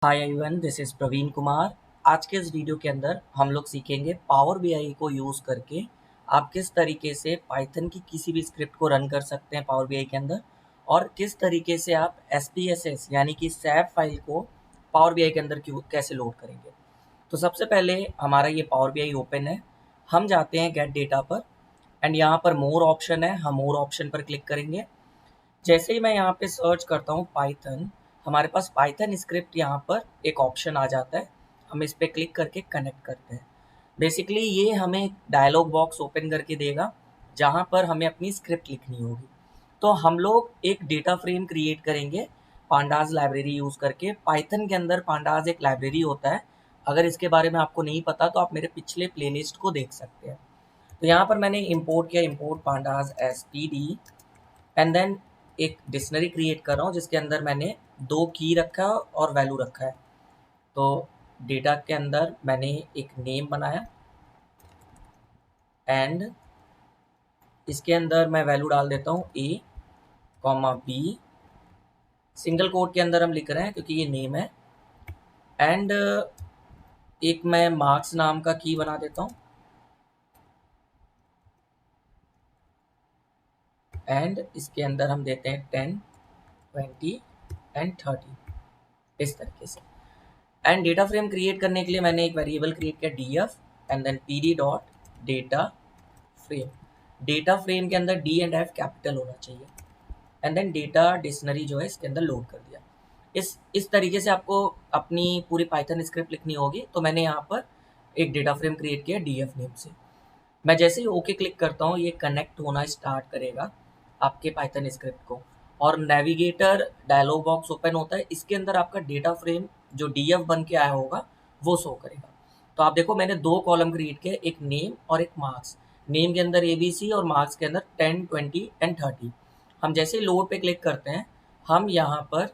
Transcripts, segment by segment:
Hi everyone, this is Praveen Kumar. आज के इस वीडियो के अंदर हम लोग सीखेंगे पावर बीआई को यूज़ करके आप किस तरीके से पाइथन की किसी भी स्क्रिप्ट को रन कर सकते हैं पावर बीआई के अंदर, और किस तरीके से आप एसपीएसएस यानी कि सैप फाइल को पावर बीआई के अंदर क्यों कैसे लोड करेंगे। तो सबसे पहले हमारा ये पावर बीआई ओपन है, हम जाते हैं गेट डेटा पर एंड यहाँ पर मोर ऑप्शन है, हम मोर ऑप्शन पर क्लिक करेंगे। जैसे ही मैं यहाँ पे सर्च करता हूँ पाइथन, हमारे पास पाइथन स्क्रिप्ट यहाँ पर एक ऑप्शन आ जाता है। हम इस पे क्लिक करके कनेक्ट करते हैं। बेसिकली ये हमें डायलॉग बॉक्स ओपन करके देगा जहाँ पर हमें अपनी स्क्रिप्ट लिखनी होगी। तो हम लोग एक डेटा फ्रेम क्रिएट करेंगे पांडाज लाइब्रेरी यूज़ करके। पाइथन के अंदर पांडाज एक लाइब्रेरी होता है। अगर इसके बारे में आपको नहीं पता तो आप मेरे पिछले प्लेलिस्ट को देख सकते हैं। तो यहाँ पर मैंने इंपोर्ट किया, import pandas as P D, and then एक डिक्शनरी क्रिएट कर रहा हूँ जिसके अंदर मैंने 2 की रखा है और वैल्यू रखा है। तो डेटा के अंदर मैंने एक नेम बनाया एंड इसके अंदर मैं वैल्यू डाल देता हूँ ए कॉमा बी। सिंगल कोट के अंदर हम लिख रहे हैं क्योंकि ये नेम है। एंड एक मैं मार्क्स नाम का की बना देता हूँ एंड इसके अंदर हम देते हैं 10, 20 एंड 30 इस तरीके से। एंड डेटा फ्रेम क्रिएट करने के लिए मैंने एक वेरिएबल क्रिएट किया D F and then P D dot data frame. Data frame के अंदर डी एंड एफ कैपिटल होना चाहिए एंड देन डेटा डिक्शनरी जो है इसके अंदर लोड कर दिया। इस तरीके से आपको अपनी पूरी पाइथन स्क्रिप्ट लिखनी होगी। तो मैंने यहाँ पर एक डेटा फ्रेम क्रिएट किया डी एफ नेम से। मैं जैसे ही ओके क्लिक करता हूँ ये कनेक्ट होना स्टार्ट करेगा आपके पाइथन स्क्रिप्ट को, और नेविगेटर डायलॉग बॉक्स ओपन होता है। इसके अंदर आपका डेटा फ्रेम जो डीएफ बन के आया होगा वो शो करेगा। तो आप देखो मैंने 2 कॉलम क्रिएट किए, एक नेम और एक मार्क्स। नेम के अंदर ABC और मार्क्स के अंदर 10, 20 एंड 30। हम जैसे ही लोड पे क्लिक करते हैं हम यहाँ पर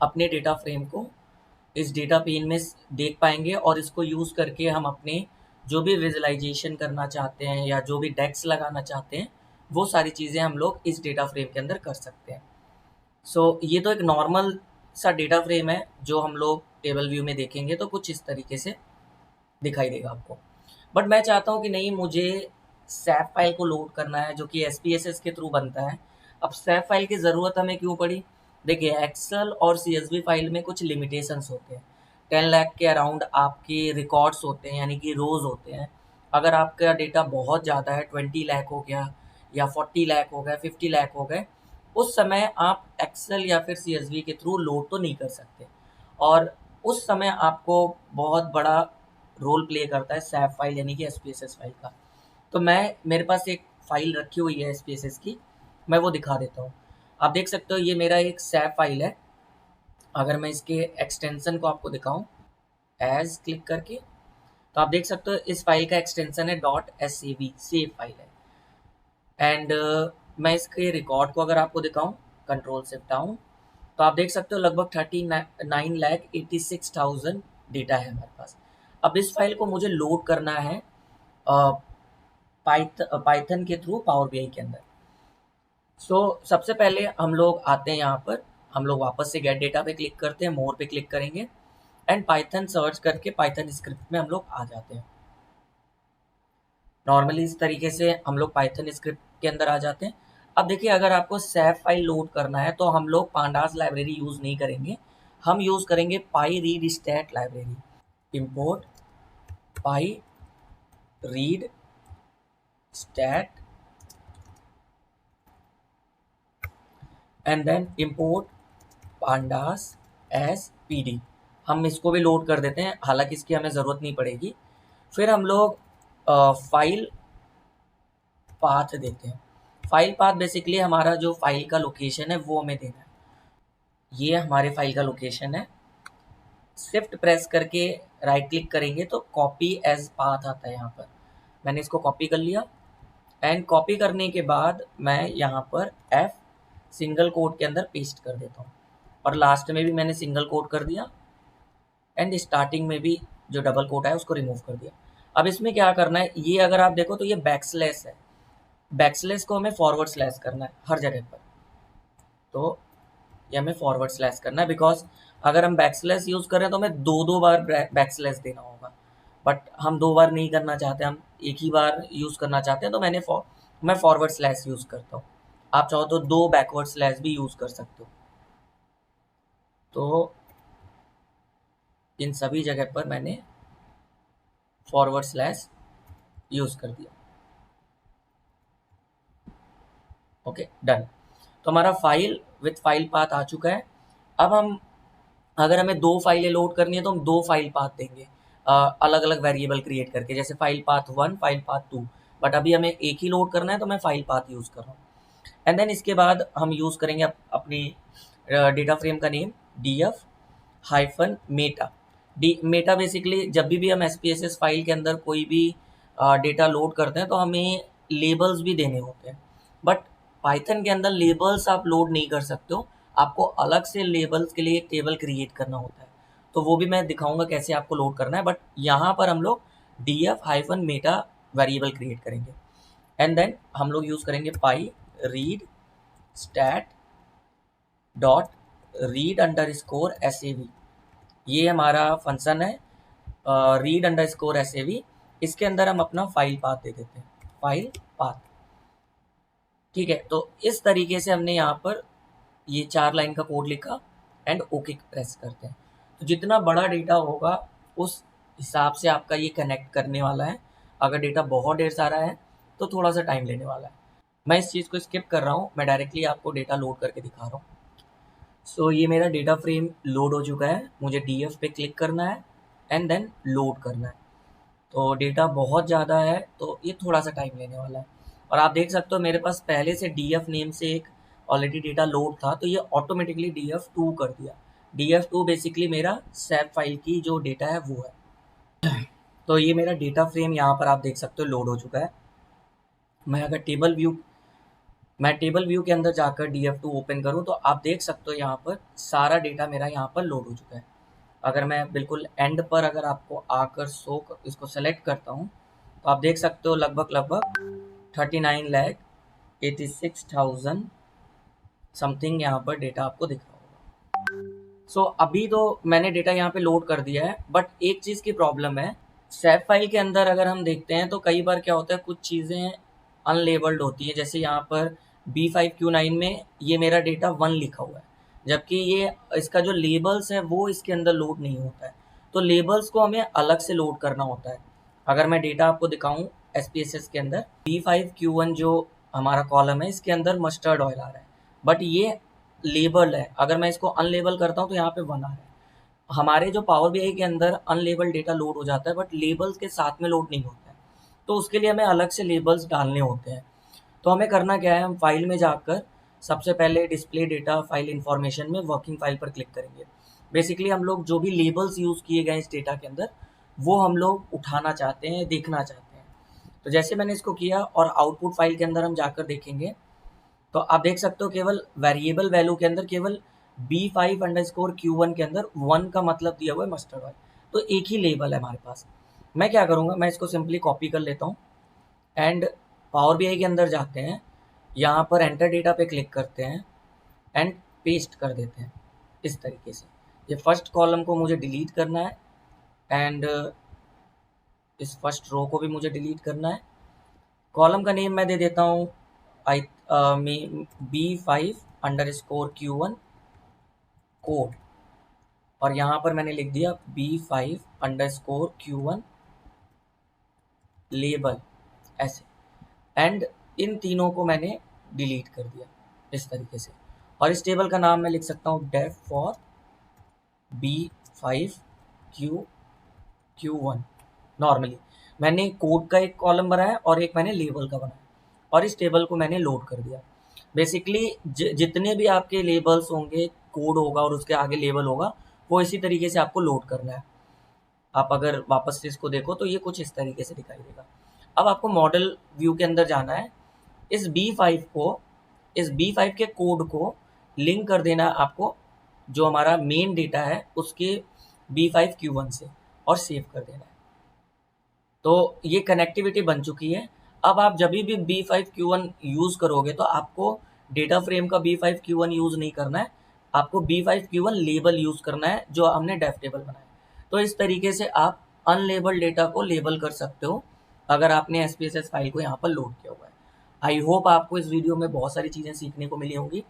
अपने डेटा फ्रेम को इस डेटा पेन में देख पाएंगे, और इसको यूज़ करके हम अपने जो भी विजुअलाइजेशन करना चाहते हैं या जो भी डेक्स लगाना चाहते हैं वो सारी चीज़ें हम लोग इस डेटा फ्रेम के अंदर कर सकते हैं। ये तो एक नॉर्मल सा डेटा फ्रेम है जो हम लोग टेबल व्यू में देखेंगे तो कुछ इस तरीके से दिखाई देगा आपको। बट मैं चाहता हूँ कि नहीं, मुझे सैप फाइल को लोड करना है जो कि एसपीएसएस के थ्रू बनता है। अब सैप फाइल की ज़रूरत हमें क्यों पड़ी? देखिए, एक्सेल और सीएसवी फाइल में कुछ लिमिटेशंस होते हैं। 10 लाख के अराउंड आपके रिकॉर्ड्स होते हैं, यानी कि रोज़ होते हैं। अगर आपका डेटा बहुत ज़्यादा है, 20 लाख हो गया या 40 लाख हो गए, 50 लाख हो गए, उस समय आप एक्सेल या फिर सीएसवी के थ्रू लोड तो नहीं कर सकते, और उस समय आपको बहुत बड़ा रोल प्ले करता है सैप फाइल यानी कि एसपीएसएस फाइल का। तो मेरे पास एक फाइल रखी हुई है एसपीएसएस की, मैं वो दिखा देता हूँ। आप देख सकते हो ये मेरा एक सैप फाइल है। अगर मैं इसके एक्सटेंशन को आपको दिखाऊं एज क्लिक करके, तो आप देख सकते हो इस फाइल का एक्सटेंशन है डॉट एस सेव फाइल है। एंड मैं इसके रिकॉर्ड को अगर आपको दिखाऊं कंट्रोल शिफ्ट डाउन, तो आप देख सकते हो लगभग 39,86,000 डेटा है हमारे पास। अब इस फाइल को मुझे लोड करना है पाइथन के थ्रू पावर बीआई के अंदर। सबसे पहले हम लोग आते हैं यहाँ पर, हम लोग वापस से गेट डेटा पे क्लिक करते हैं, मोर पे क्लिक करेंगे एंड पाइथन सर्च करके पाइथन स्क्रिप्ट में हम लोग आ जाते हैं। नॉर्मली इस तरीके से हम लोग पाइथन स्क्रिप्ट के अंदर आ जाते हैं। अब देखिए, अगर आपको सैप फाइल लोड करना है तो हम लोग पांडास लाइब्रेरी यूज़ नहीं करेंगे, हम यूज़ करेंगे pyreadstat library. Import pyreadstat and then import pandas as P D. हम इसको भी लोड कर देते हैं, हालांकि इसकी हमें ज़रूरत नहीं पड़ेगी। फिर हम लोग फाइल पाथ देते हैं। फाइल पाथ बेसिकली हमारा जो फाइल का लोकेशन है वो हमें देना है। ये हमारे फाइल का लोकेशन है। शिफ्ट प्रेस करके राइट क्लिक करेंगे तो कॉपी एज पाथ आता है। यहाँ पर मैंने इसको कॉपी कर लिया एंड कॉपी करने के बाद मैं यहाँ पर एफ सिंगल कोट के अंदर पेस्ट कर देता हूँ, और लास्ट में भी मैंने सिंगल कोट कर दिया एंड स्टार्टिंग में भी जो डबल कोट है उसको रिमूव कर दिया। अब इसमें क्या करना है, ये अगर आप देखो तो ये बैकस्लैश है। बैकस्लैश को हमें फॉरवर्ड स्लैश करना है हर जगह पर। तो ये हमें फॉरवर्ड स्लैश करना है बिकॉज अगर हम बैकस्लैश यूज़ करें तो हमें दो दो बार बैकस्लैश देना होगा, बट हम दो बार नहीं करना चाहते, हम एक ही बार यूज़ करना चाहते हैं, तो मैं फॉरवर्ड स्लैश यूज़ करता हूँ। आप चाहो तो दो बैकवर्ड स्लैश भी यूज़ कर सकते हो। तो इन सभी जगह पर मैंने फॉरवर्ड स्लैश यूज़ कर दिया। Okay, done. तो हमारा फाइल विथ फाइल पाथ आ चुका है। अब हम, अगर हमें दो फाइलें लोड करनी है तो हम दो फाइल पाथ देंगे अलग अलग वेरिएबल क्रिएट करके, जैसे file path 1, file path 2। But अभी हमें एक ही लोड करना है तो मैं फाइल पाथ यूज़ कर रहा हूँ। एंड देन इसके बाद हम यूज़ करेंगे अपनी डेटा फ्रेम का name df hyphen Meta. Meta basically जब भी हम SPSS फाइल के अंदर कोई भी डेटा लोड करते हैं तो हमें लेबल्स भी देने होते हैं, बट पाइथन के अंदर लेबल्स आप लोड नहीं कर सकते हो, आपको अलग से लेबल्स के लिए एक टेबल क्रिएट करना होता है। तो वो भी मैं दिखाऊंगा कैसे आपको लोड करना है, बट यहाँ पर हम लोग df hyphen meta variable create करेंगे। एंड देन हम लोग यूज़ करेंगे pyreadstat dot read underscore SAV। ये हमारा फंक्शन है रीड अंडर स्कोर SAV। इसके अंदर हम अपना फाइल पाथ दे देते हैं, फाइल पाथ। ठीक है, तो इस तरीके से हमने यहाँ पर ये 4 लाइन का कोड लिखा एंड ओके प्रेस करते हैं। तो जितना बड़ा डेटा होगा उस हिसाब से आपका ये कनेक्ट करने वाला है। अगर डेटा बहुत ढेर सारा है तो थोड़ा सा टाइम लेने वाला है। मैं इस चीज़ को स्किप कर रहा हूँ, मैं डायरेक्टली आपको डेटा लोड करके दिखा रहा हूँ। सो ये मेरा डेटा फ्रेम लोड हो चुका है, मुझे DF पे क्लिक करना है एंड देन लोड करना है। तो डेटा बहुत ज़्यादा है तो ये थोड़ा सा टाइम लेने वाला है। और आप देख सकते हो मेरे पास पहले से DF नेम से एक ऑलरेडी डेटा लोड था, तो ये ऑटोमेटिकली DF2 कर दिया। DF2 बेसिकली मेरा सैप फाइल की जो डेटा है वो है। तो ये मेरा डेटा फ्रेम यहाँ पर आप देख सकते हो लोड हो चुका है। मैं अगर टेबल व्यू के अंदर जाकर DF2 ओपन करूँ तो आप देख सकते हो यहाँ पर सारा डेटा मेरा यहाँ पर लोड हो चुका है। अगर मैं बिल्कुल एंड पर अगर आपको आकर इसको सेलेक्ट करता हूँ तो आप देख सकते हो लगभग 39,86,000 समथिंग यहाँ पर डेटा आपको दिख रहा होगा। सो अभी तो मैंने डेटा यहाँ पे लोड कर दिया है, बट एक चीज़ की प्रॉब्लम है। सैप फाइल के अंदर अगर हम देखते हैं तो कई बार क्या होता है, कुछ चीज़ें अनलेबल्ड होती हैं। जैसे यहाँ पर B5Q9 में ये मेरा डेटा 1 लिखा हुआ है, जबकि ये इसका जो लेबल्स है वो इसके अंदर लोड नहीं होता है। तो लेबल्स को हमें अलग से लोड करना होता है। अगर मैं डेटा आपको दिखाऊं SPSS के अंदर, B5Q1 जो हमारा कॉलम है इसके अंदर मस्टर्ड ऑयल आ रहा है, बट ये लेबल है। अगर मैं इसको अनलेबल करता हूँ तो यहाँ पे 1 आ रहा है। हमारे जो पावर BI के अंदर अनलेबल डेटा लोड हो जाता है, बट लेबल्स के साथ में लोड नहीं होता है, तो उसके लिए हमें अलग से लेबल्स डालने होते हैं। तो हमें करना क्या है, हम फाइल में जाकर सबसे पहले डिस्प्ले डेटा फाइल इंफॉर्मेशन में वर्किंग फाइल पर क्लिक करेंगे। बेसिकली हम लोग जो भी लेबल्स यूज़ किए गए इस डेटा के अंदर वो हम लोग उठाना चाहते हैं, देखना चाहते हैं। तो जैसे मैंने इसको किया और आउटपुट फाइल के अंदर हम जाकर देखेंगे तो आप देख सकते हो केवल वेरिएबल वैल्यू के अंदर केवल B5_Q1 के अंदर 1 का मतलब दिया हुआ है मस्टर्ड ऑयल। तो एक ही लेबल है हमारे पास। मैं क्या करूँगा, मैं इसको सिंपली कॉपी कर लेता हूँ एंड पावर BI के अंदर जाते हैं, यहाँ पर एंटर डेटा पे क्लिक करते हैं एंड पेस्ट कर देते हैं इस तरीके से। ये फर्स्ट कॉलम को मुझे डिलीट करना है एंड इस फर्स्ट रो को भी मुझे डिलीट करना है। कॉलम का नेम मैं दे देता हूँ B5_Q1 कोड, और यहाँ पर मैंने लिख दिया B5_Q1 लेबल ऐसे। एंड इन तीनों को मैंने डिलीट कर दिया इस तरीके से। और इस टेबल का नाम मैं लिख सकता हूँ डेफ फॉर B5Q1। नॉर्मली मैंने कोड का एक कॉलम बनाया और एक मैंने लेबल का बनाया, और इस टेबल को मैंने लोड कर दिया। बेसिकली जितने भी आपके लेबल्स होंगे, कोड होगा और उसके आगे लेबल होगा, वो इसी तरीके से आपको लोड करना है। आप अगर वापस से इसको देखो तो ये कुछ इस तरीके से दिखाई देगा। अब आपको मॉडल व्यू के अंदर जाना है, इस B5 के कोड को लिंक कर देना है आपको जो हमारा मेन डेटा है उसके B5Q1 से, और सेव कर देना है। तो ये कनेक्टिविटी बन चुकी है। अब आप जब भी B5Q1 यूज़ करोगे तो आपको डेटा फ्रेम का B5Q1 यूज़ नहीं करना है, आपको B5Q1 लेबल यूज़ करना है जो हमने डेफ टेबल बनाया। तो इस तरीके से आप अनलेबल डेटा को लेबल कर सकते हो अगर आपने SPSS फाइल को यहाँ पर लोड किया हुआ है। आई होप आपको इस वीडियो में बहुत सारी चीज़ें सीखने को मिली होंगी।